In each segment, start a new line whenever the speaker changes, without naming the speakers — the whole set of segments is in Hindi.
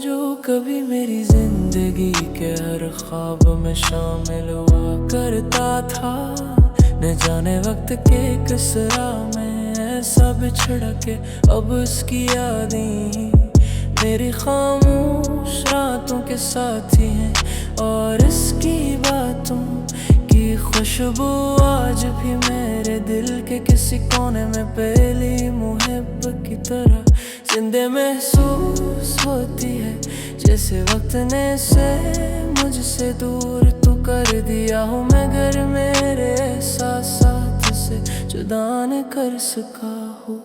जो कभी मेरी जिंदगी के हर ख्वाब में शामिल हुआ करता था। न जाने वक्त के किस राह में ऐसा बिछड़ा के अब उसकी यादें मेरी खामोश रातों के साथी हैं। और इसकी बातों की खुशबू आज भी मेरे दिल के किसी कोने में पहली मुहब्बत की तरह जिंदे महसूस होती है। जैसे वक्त ने से मुझसे दूर तो कर दिया हूँ मगर मेरे एहसासात से जुदा न कर सका हूँ।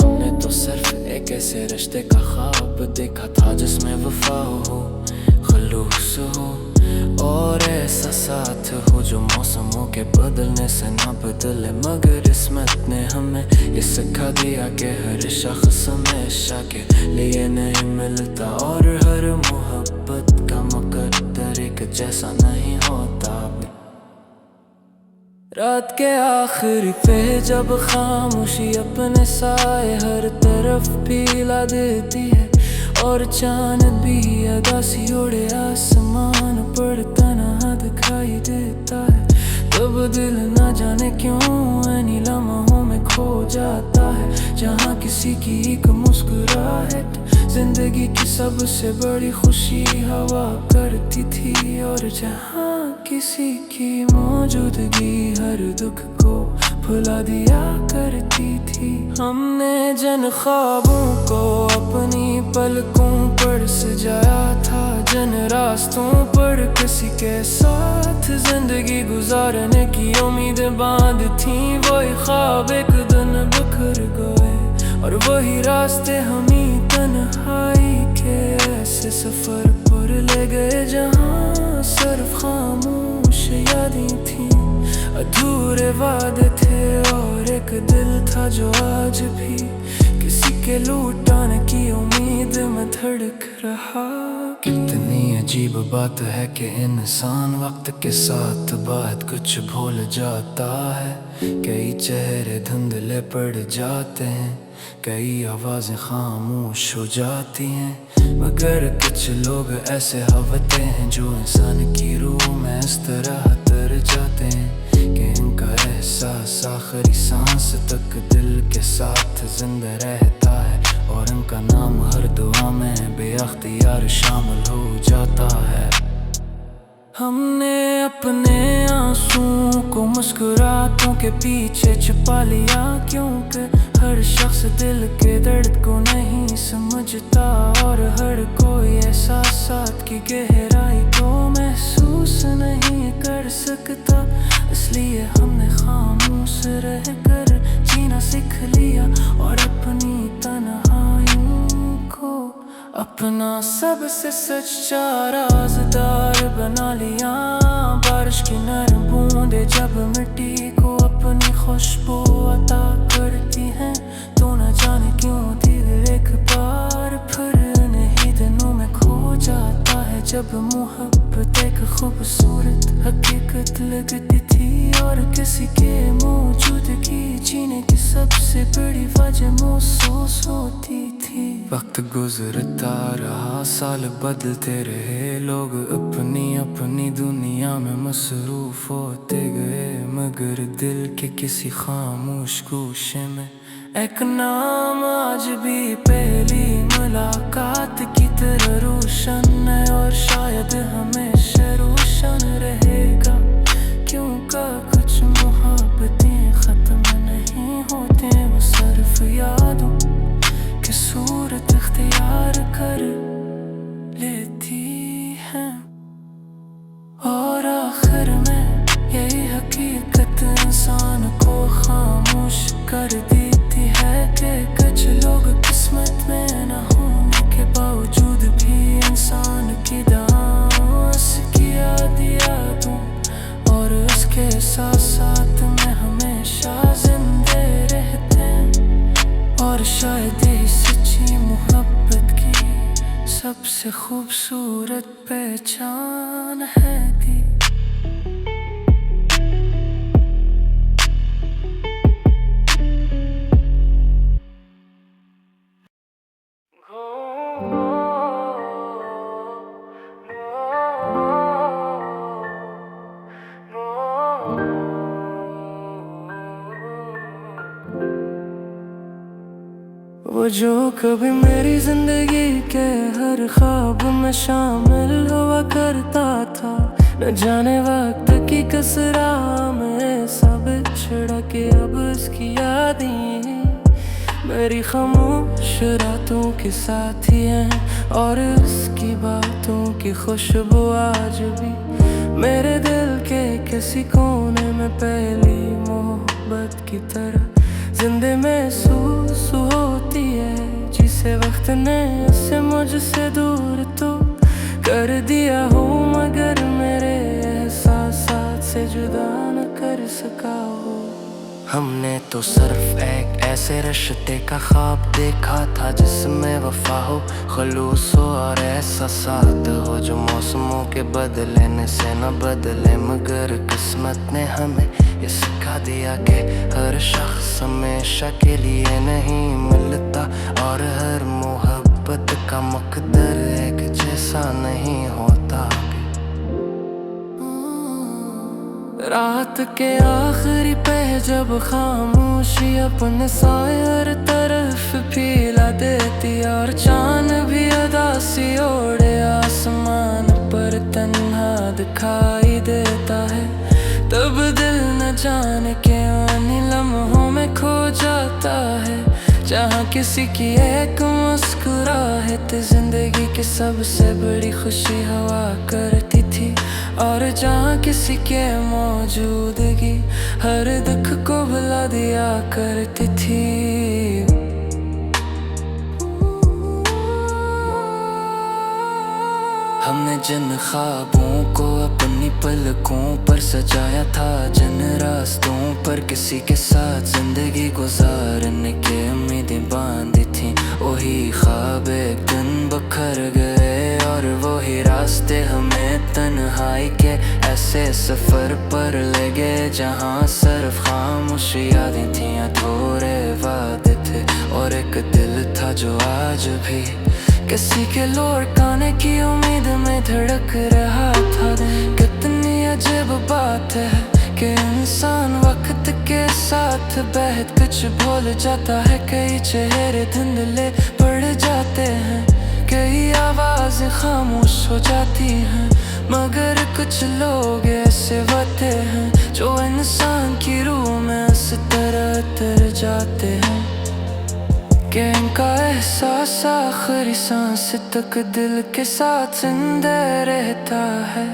हमने तो सिर्फ एक ऐसे रिश्ते का ख्वाब देखा था जिसमें वफा हो, खलूस हो और ऐसा साथ हो जो मौसमों के बदलने से ना बदले। मगर किस्मत ने हमें ये सिखा दिया कि हर शख्स हमेशा के लिए नहीं मिलता और हर मोहब्बत का मुकद्दर एक जैसा नहीं होता। रात के आखिर पे जब खामोशी अपने साए हर तरफ पिला देती है और चांद भी अदा सी उड़े आसमान पर तन्हा दिखाई देता है, तब दिल ना जाने क्यों ऐनी लम्हों में खो जाता है। जहाँ किसी की एक मुस्कुराहट जिंदगी की सबसे बड़ी खुशी हवा करती थी और जहाँ किसी की मौजूदगी हर दुख को भुला दिया करती थी। हमने जन ख्वाबों को अपनी पलकों पर सजाया था, जन रास्तों पर किसी के साथ जिंदगी गुजारने की उम्मीदें बांध थी। वही ख्वाब एक दिन बिखर गए और वही रास्ते हमें तन्हाई के ऐसे सफर पर ले गए जहाँ सिर्फ खामोश यादें थी, अधूरे वादे थे और एक दिल था जो आज भी किसी के लौटाने की उम्मीद में धड़क रहा। कितनी अजीब बात है कि इंसान वक्त के साथ बहुत कुछ भूल जाता है। कई चेहरे धुंधले पड़ जाते हैं, कई आवाजें खामोश हो जाती हैं, मगर कुछ लोग ऐसे होते हैं जो इंसान की रूह में इस तरह तर जाते हैं कि इनका एहसास आखिरी सांस तक दिल के साथ जिंदा रहता है और इनका नाम हर दुआ में बेअख्तियार शामिल हो जाता है। हमने अपने आंसुओं को मुस्कुराहटों के पीछे छुपा लिया क्योंकि हर शख्स दिल के दर्द को नहीं समझता और हर कोई एहसासात की गहराई को महसूस नहीं कर सकता। इसलिए हमने खामोश रहकर जीना सीख लिया और अपनी तन्हाइयों को अपना सबसे सच्चा राज़दार बना लिया। बारिश की नरम बूंदें जब मिट्टी को अपनी खुशबू अता करती हैं तो न जाने क्यों दिल एक बार फिर इन्हीं दिनों में खो जाता है जब मोहब्बत एक खूबसूरत हकीकत लगती थी और किसी के मौजूदगी जीने की सबसे बड़ी वजह महसूस होती थी। वक्त गुजरता रहा, साल बदलते रहे, लोग अपनी अपनी दुनिया में मसरूफ होते गए, मगर दिल के किसी खामोश गोशे में एक नाम आज भी पहली मुलाकात की तरह रोशन है और शायद हमेशा रोशन रहेगा। क्योंकि कुछ मोहब्बतें खत्म नहीं होते, वो सिर्फ यादों की सूरत इख्तियार कर लेती हैं और आखिर में यही हकीकत इंसान को खामोश कर देती है कि कुछ लोग किस्मत में न होने के बावजूद भी इंसान की दास किया दिया दूं और उसके साथ साथ में हमेशा जिंदे रहते हैं और शायद यही सच्ची मोहब्बत की सबसे खूबसूरत पहचान है थी। वो जो कभी मेरी जिंदगी के हर ख्वाब में शामिल हुआ करता था। न जाने वक्त की कसरा में सब छड़ा के अब इसकी यादें मेरी खामोश रातों के साथी हैं और उसकी बातों की खुशबू आज भी मेरे दिल के किसी कोने में पहली मोहब्बत की तरह जिंदे महसूस होती है, जिसे वक्त ने उसे मुझसे दूर तो कर दिया हो मगर मेरे एहसासात से जुदा न कर सका हो। हमने तो सिर्फ एक ऐसे रिश्ते का ख्वाब देखा था जिसमें वफा हो, खलूस हो और ऐसा साथ हो जो मौसमों के बदलने से न बदले। मगर किस्मत ने हमें ये सिखा दिया कि हर शख्स हमेशा के लिए नहीं मिलता और हर मोहब्बत का मुकद्दर एक जैसा नहीं होता। रात के आखिरी पे जब खामोशी अपने साए हर तरफ फैला देती और चांद भी उदासी ओढ़े आसमान पर तन्हा दिखाई देता है, तब दिल न जाने क्यों इन लम्हों में खो जाता है। जहाँ किसी की एक मुस्कुराहट जिंदगी की सबसे बड़ी खुशी हुआ करती थी और जहाँ किसी के मौजूदगी हर दुख को भुला दिया करती थी। हमने जिन ख्वाबों को अपनी पलकों पर सजाया था, जिन रास्तों पर किसी के साथ जिंदगी गुजारने की उम्मीदें बांधी थी, वही ख्वाब एक दिन बखर गए और वही रास्ते हमें तन्हाई के ऐसे सफर पर ले गए जहाँ सिर्फ खामोश यादें थी, अधूरे वादे थे और एक दिल था जो आज भी किसी के लौट आने की उम्मीद में धड़क रहा था। कितनी अजीब बात है कि इंसान वक्त के साथ बहत कुछ भूल जाता है, कई चेहरे धुंधले पड़ जाते हैं, कई आवाजें खामोश हो जाती हैं, मगर कुछ लोग ऐसे होते हैं जो इंसान की रूह में उस तरह उतर जाते हैं कि इनका एहसास आखिरी सांस तक दिल के साथ जिंदा रहता है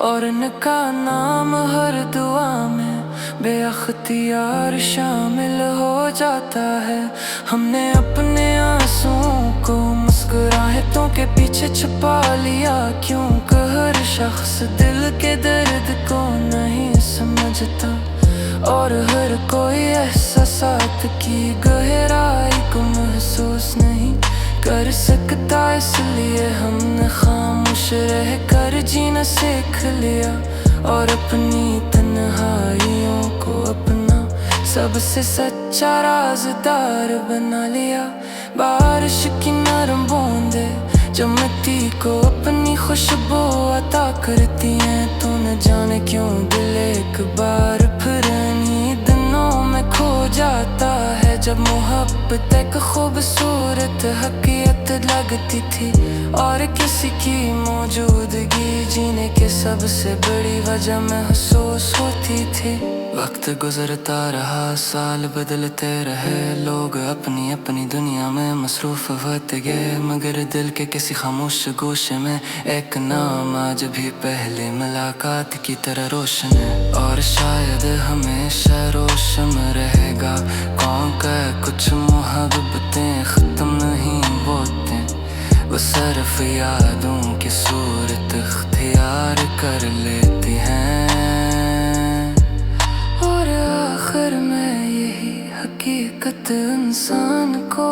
और इनका नाम हर दुआ में बेअख्तियार शामिल हो जाता है। हमने अपने आंसुओं को मुस्कुराहटों के पीछे छुपा लिया, क्योंकि हर शख्स दिल के दर्द को नहीं समझता और हर कोई एहसासात की गहराई को महसूस नहीं कर सकता। इसलिए हमने खामोश रह कर जीना सीख लिया और अपनी तन्हाइयों को अपना सबसे सच्चा राज़दार बना लिया। बारिश की नरम बूंदे जो मिट्टी को अपनी खुशबू अता करती हैं, तो न जाने क्यों दिल एक बार फिर इन्हीं दिनों में खो जाता है जब मोहब्बत एक खूबसूरत हकीकत लगती थी और किसी की मौजूदगी जीने की सबसे बड़ी वजह महसूस होती थी। वक्त गुजरता रहा, साल बदलते रहे, लोग अपनी अपनी दुनिया में मसरूफ होते गए, मगर दिल के किसी खामोश गोशे में एक नाम आज भी पहले मुलाकात की तरह रोशन है और शायद हमेशा रोशन रहेगा। कौन का कुछ मोहब्बतें ख़त्म नहीं होते, वो सिर्फ यादों की सूरत इख्तियार कर लेती हैं और आखिर में यही हकीकत इंसान को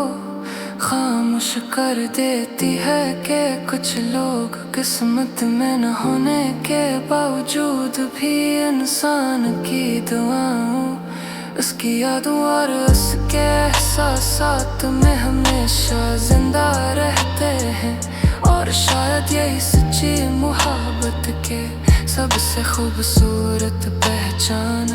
खामोश कर देती है कि कुछ लोग किस्मत में न होने के बावजूद भी इंसान की दुआओं, उसकी यादों और उसके एहसासात में हमेशा जिंदा रहते हैं और शायद यही सच्ची मोहब्बत के सबसे खूबसूरत पहचान